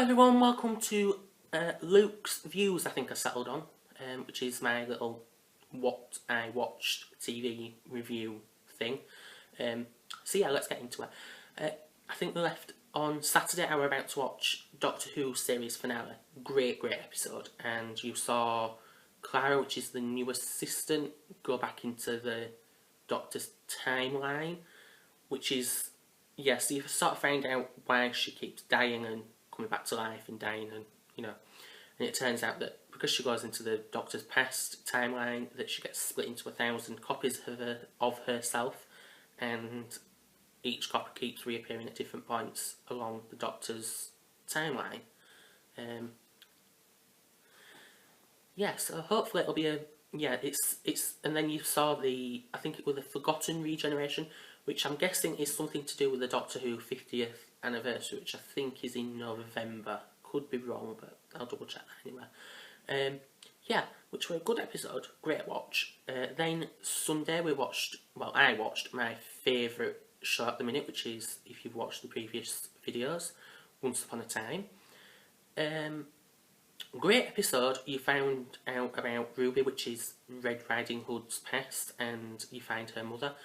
everyone, welcome to Luke's Views, I think I settled on, which is my little what I watched TV review thing. So yeah, let's get into it. I think we left on Saturday. I were about to watch Doctor Who series finale. Great episode. And you saw Clara, which is the new assistant, go back into the Doctor's timeline, which is, yeah, so you sort of find out why she keeps dying and coming back to life and dying, and and it turns out that because she goes into the Doctor's past timeline, that she gets split into 1,000 copies of herself, and each copy keeps reappearing at different points along the Doctor's timeline. Yeah, so hopefully it'll be it's and then you saw I think it was the Forgotten Regeneration, which I'm guessing is something to do with the Doctor Who 50th anniversary, which I think is in November. Could be wrong, but I'll double check that anyway. Yeah, which were a good episode, great watch. Then Sunday I watched my favourite show at the minute, which is, if you've watched the previous videos, Once Upon a Time. Great episode. You found out about Ruby, which is Red Riding Hood's past, and you find her mother.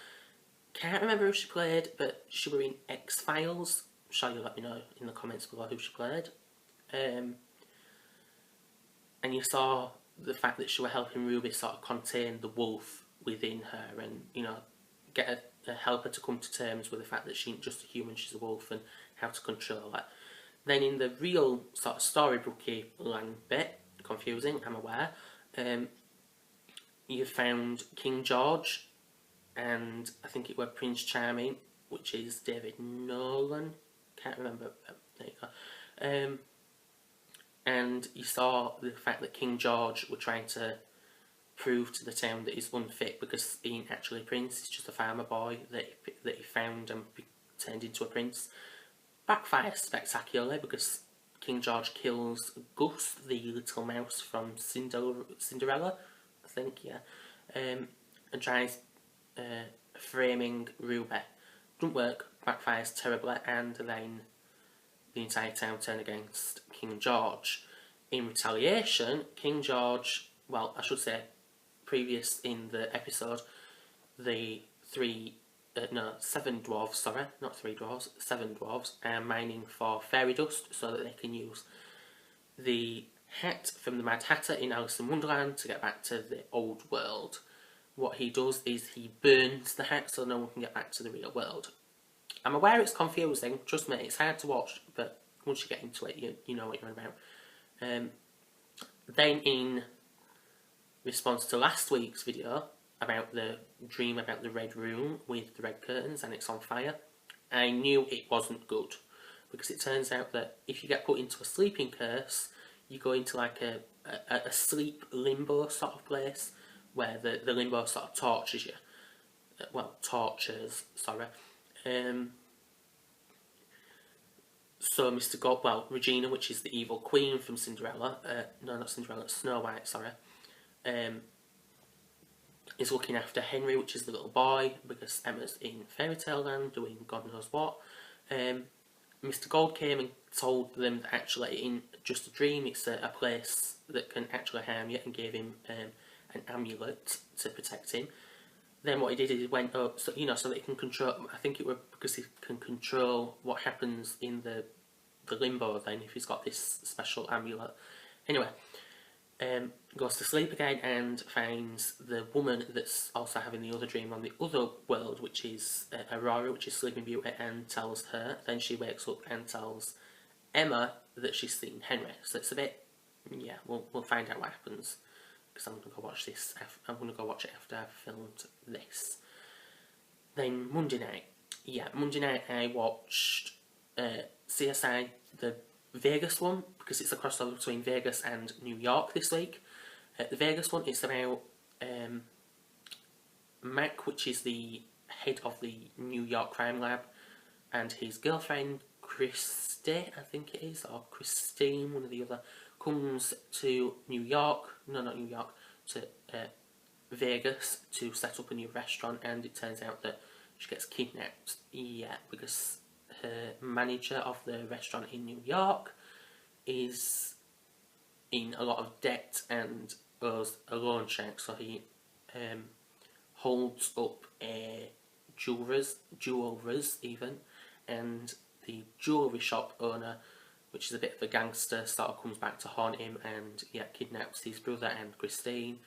Can't remember who she played, but she were in X-Files. I'm sure you'll let me know in the comments below who she played. And you saw the fact that she were helping Ruby sort of contain the wolf within her, and get help her to come to terms with the fact that she ain't just a human, she's a wolf, and how to control it. Then in the real sort of storybooky land bit, confusing, I'm aware, you found King George, and I think it was Prince Charming, which is David Nolan, can't remember, there you go. And you saw the fact that King George were trying to prove to the town that he's unfit because he ain't actually a prince, he's just a farmer boy that he found and turned into a prince. Backfires spectacularly because King George kills Gus, the little mouse from Cinderella, I think, yeah, and tries framing Ruby. Doesn't work, backfires terribly, and then the entire town turn against King George. In retaliation, King George, well, I should say, previous in the episode, the seven dwarves, sorry, not three dwarves, seven dwarves, are mining for fairy dust so that they can use the hat from the Mad Hatter in Alice in Wonderland to get back to the old world. What he does is he burns the hat so no one can get back to the real world. I'm aware it's confusing, trust me, it's hard to watch, but once you get into it, you know what you're on about. Then in response to last week's video about the dream about the red room with the red curtains and it's on fire, I knew it wasn't good, because it turns out that if you get put into a sleeping curse, you go into like a sleep limbo sort of place where the limbo sort of tortures you. So Regina, which is the evil queen from Cinderella, Snow White, sorry, is looking after Henry, which is the little boy, because Emma's in Fairy Tale Land doing God knows what. Mr. Gold came and told them that actually in just a dream it's a place that can actually harm you, and gave him an amulet to protect him. Then what he did is he went up, so that he can control, I think it was because he can control what happens in the limbo then, if he's got this special amulet. Anyway, goes to sleep again and finds the woman that's also having the other dream on the other world, which is Aurora, which is Sleeping Beauty, and tells her. Then she wakes up and tells Emma that she's seen Henry. So it's a bit, yeah, we'll find out what happens, because I'm going to go watch this. I'm going to go watch it after I've filmed this. Then Monday night I watched CSI, the Vegas one, because it's a crossover between Vegas and New York this week. The Vegas one, it's about Mac, which is the head of the New York crime lab, and his girlfriend Christy, I think it is, or Christine, one or the other, comes to to Vegas to set up a new restaurant, and it turns out that she gets kidnapped, because her manager of the restaurant in New York is in a lot of debt and owes a loan shark, so he holds up a jeweller's even, and the jewellery shop owner, which is a bit of a gangster, sort of comes back to haunt him and kidnaps his brother and Christine.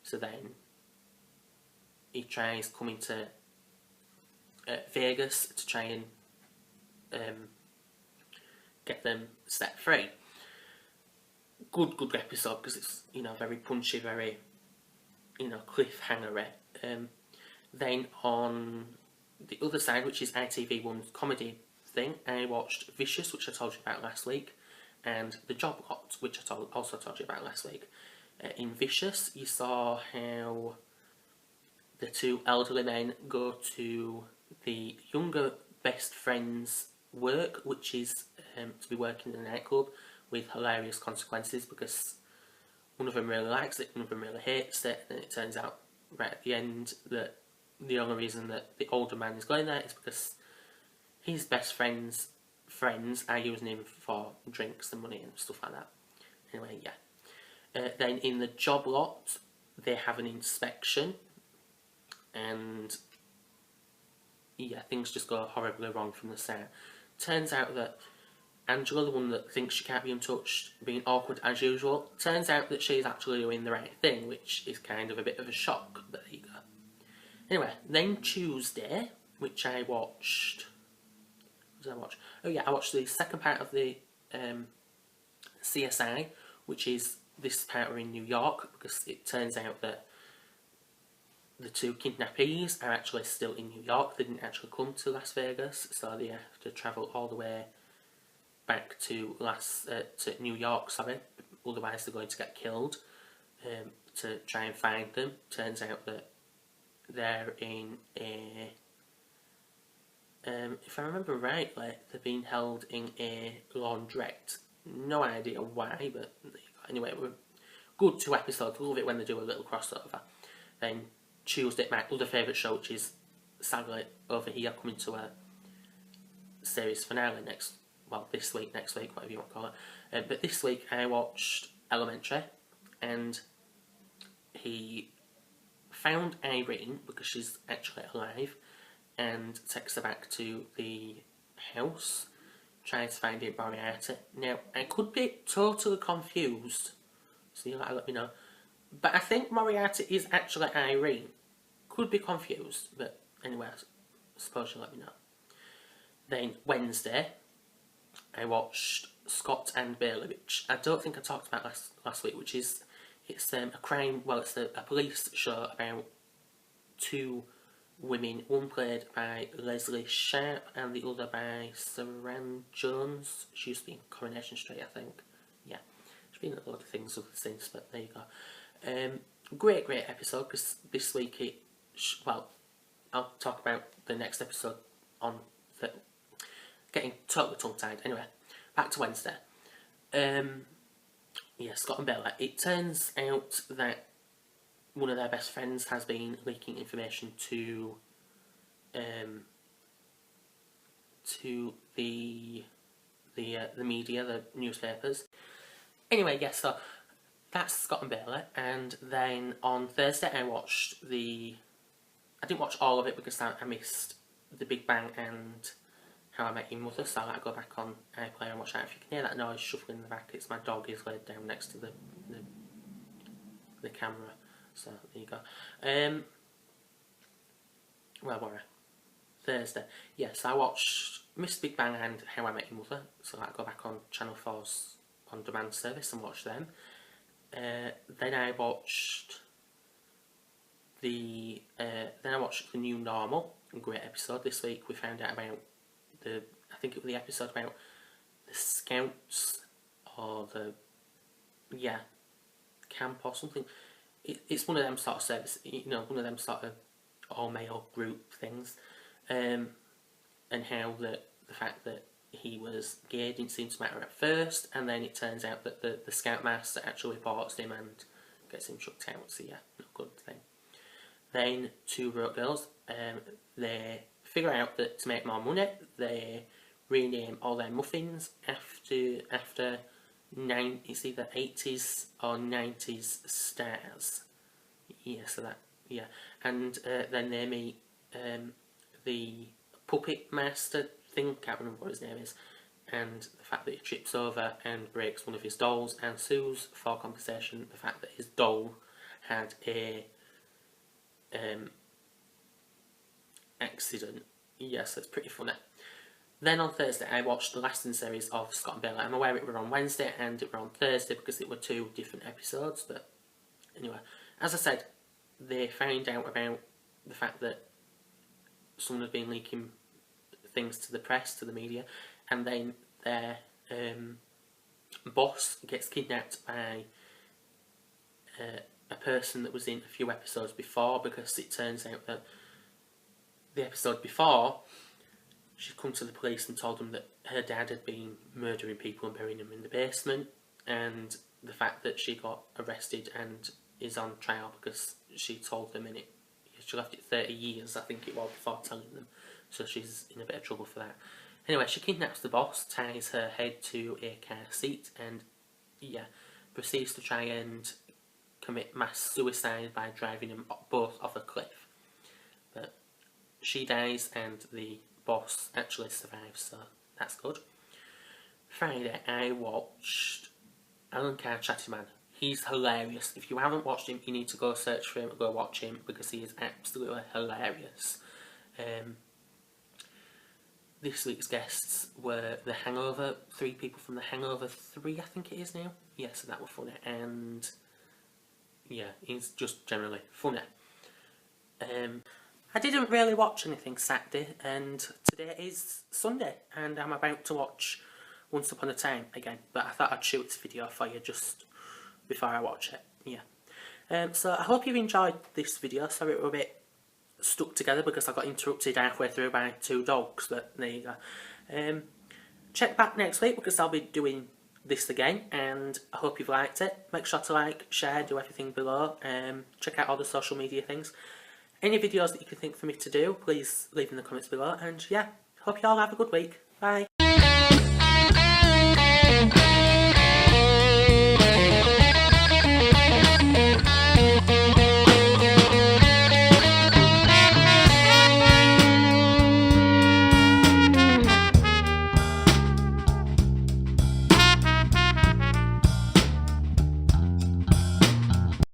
So then he tries coming to Vegas to try and get them set free. Good episode, because it's, you know, very punchy, very, you know, cliffhanger-y. Then on the other side, which is ITV1's comedy thing, I watched Vicious, which I told you about last week, and The Job Lot, which I also told you about last week. In Vicious, you saw how the two elderly men go to the younger best friend's work, which is to be working in a nightclub, with hilarious consequences, because one of them really likes it, one of them really hates it, and it turns out right at the end that the only reason that the older man is going there is because his best friends are using him for drinks and money and stuff like that. Anyway, yeah. Then in The Job Lot, they have an inspection, and yeah, things just go horribly wrong from the start. Turns out that Angela, the one that thinks she can't be untouched, being awkward as usual, turns out that she's actually doing the right thing, which is kind of a bit of a shock, but there you go. Anyway, then Tuesday, which I watched... What did I watch? Oh yeah, I watched the second part of the CSI, which is this part are in New York, because it turns out that the two kidnappees are actually still in New York. They didn't actually come to Las Vegas, so they have to travel all the way back to New York, sorry, otherwise they're going to get killed, to try and find them. Turns out that they're in a, if I remember rightly, they're being held in a laundrette. No idea why, but anyway, good 2 episodes. Love it when they do a little crossover. Then Tuesday, my other favourite show, which is sadly over here, coming to a series finale this week, next week, whatever you want to call it. But this week I watched Elementary, and he found Irene, because she's actually alive, and takes her back to the house, trying to find Aunt Moriarty. Now, I could be totally confused, so you'll let me know, but I think Moriarty is actually Irene. Could be confused, but anyway, I suppose you'll let me know. Then Wednesday, I watched Scott and Bailey, which I don't think I talked about last week, which is, it's a crime, well, it's a police show about 2 women, one played by Leslie Sharp and the other by Saran Jones. She used to be in Coronation Street, I think. Yeah, she's been in a lot of things since, but there you go. Great episode, because this week well, I'll talk about the next episode on getting totally tongue-tied. Anyway, back to Wednesday. Yeah, Scott and Bella. It turns out that one of their best friends has been leaking information to the media, the newspapers. Anyway, yes, so that's Scott and Bailey, and then on Thursday I didn't watch all of it because I missed The Big Bang and How I Met Your Mother, so I go back on iPlayer and watch that. If you can hear that noise shuffling in the back, it's my dog is laid down next to the camera, so there you go. Where were I? Thursday. Yes, I watched Missed Big Bang and How I Met Your Mother, so I go back on Channel 4's on-demand service and watch them. Then I watched the New Normal, a great episode. This week we found out about I think it was the episode about the Scouts, or camp or something. It's one of them sort of service, one of them sort of all-male group things, and how the fact that he was gay didn't seem to matter at first, and then it turns out that the Scoutmaster actually reports him and gets him chucked out, so yeah, not a good thing. Then 2 Broke Girls, they figure out that to make more money, they rename all their muffins after it's either 80s or 90s stars. Yeah, so that, yeah. And then they meet the puppet master thing, can't remember what his name is, and the fact that he trips over and breaks one of his dolls and sues for compensation the fact that his doll had a accident. Yes, it's pretty funny. Then on Thursday I watched the last in the series of Scott and Bella. I'm aware it were on Wednesday and it were on Thursday because it were 2 different episodes, but anyway, as I said, they found out about the fact that someone had been leaking things to the press, to the media, and then their boss gets kidnapped by a person that was in a few episodes before, because it turns out that the episode before she'd come to the police and told them that her dad had been murdering people and burying them in the basement, and the fact that she got arrested and is on trial because she told them, and she left it 30 years I think it was before telling them, so she's in a bit of trouble for that. Anyway, she kidnaps the boss, ties her head to a car seat, and yeah, proceeds to try and commit mass suicide by driving them both off a cliff. But she dies and the boss actually survives, so that's good. Friday I watched Alan Carr Chatterman. He's hilarious. If you haven't watched him, you need to go search for him and go watch him because he is absolutely hilarious. This week's guests were The Hangover, 3 people from The Hangover 3 I think it is now. Yeah, so that was funny, and yeah, he's just generally funny. I didn't really watch anything Saturday, and today is Sunday, and I'm about to watch Once Upon a Time again, but I thought I'd shoot this video for you just before I watch it, yeah. So I hope you've enjoyed this video. Sorry it was a bit stuck together because I got interrupted halfway through by 2 dogs, but there you go. Check back next week because I'll be doing this again, and I hope you've liked it. Make sure to like, share, do everything below. Check out all the social media things. Any videos that you can think for me to do, please leave in the comments below, and yeah, hope you all have a good week. Bye.